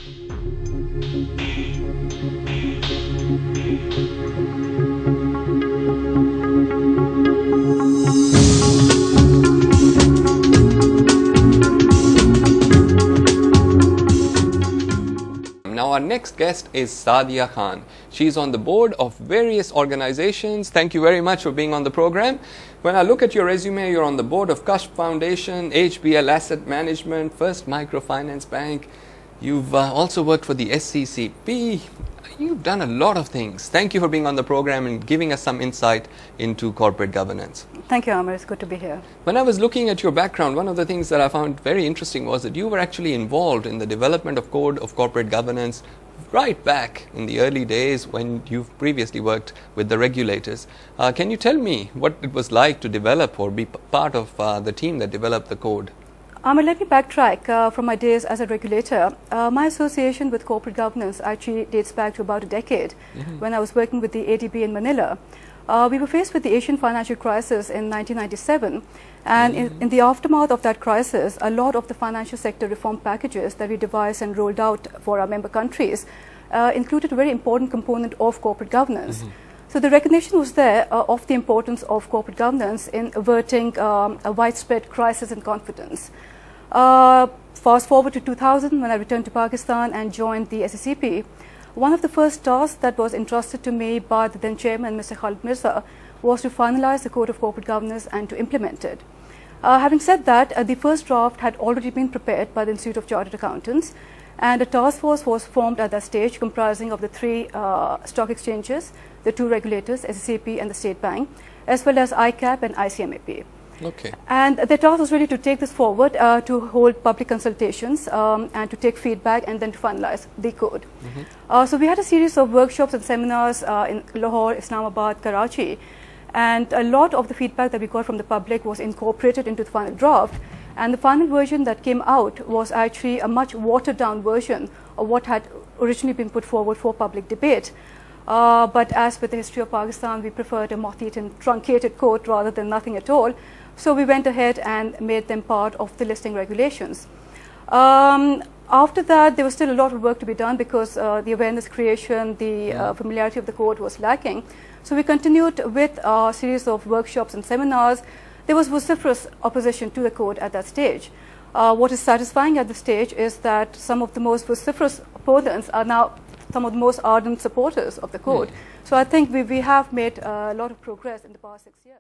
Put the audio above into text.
Now our next guest is Sadia Khan. She's on the board of various organizations. Thank you very much for being on the program. When I look at your resume, you're on the board of Kashf Foundation, HBL Asset Management, First Microfinance Bank. You've also worked for the SCCP. You've done a lot of things. Thank you for being on the program and giving us some insight into corporate governance. Thank you, Amar. It's good to be here. When I was looking at your background, one of the things that I found very interesting was that you were actually involved in the development of Code of Corporate Governance right back in the early days when you've previously worked with the regulators. Can you tell me what it was like to develop or be part of the team that developed the code? Amar, let me backtrack from my days as a regulator. My association with corporate governance actually dates back to about a decade when I was working with the ADB in Manila. We were faced with the Asian financial crisis in 1997, and in the aftermath of that crisis, a lot of the financial sector reform packages that we devised and rolled out for our member countries included a very important component of corporate governance. So the recognition was there of the importance of corporate governance in averting a widespread crisis in confidence. Fast forward to 2000, when I returned to Pakistan and joined the SCCP, one of the first tasks that was entrusted to me by the then chairman, Mr. Khalid Mirza, was to finalize the Code of Corporate Governance and to implement it. Having said that, the first draft had already been prepared by the Institute of Chartered Accountants, and a task force was formed at that stage comprising of the three stock exchanges, the two regulators, SCCP and the State Bank, as well as ICAP and ICMAP. Okay. And the task was really to take this forward, to hold public consultations and to take feedback and then to finalize the code. So we had a series of workshops and seminars in Lahore, Islamabad, Karachi, and a lot of the feedback that we got from the public was incorporated into the final draft. And the final version that came out was actually a much watered down version of what had originally been put forward for public debate. But as with the history of Pakistan, we preferred a moth-eaten, truncated code rather than nothing at all. So we went ahead and made them part of the listing regulations. After that, there was still a lot of work to be done because the awareness creation, the familiarity of the code was lacking. So we continued with a series of workshops and seminars. There was vociferous opposition to the code at that stage. What is satisfying at this stage is that some of the most vociferous opponents are now some of the most ardent supporters of the code. So I think we have made a lot of progress in the past 6 years.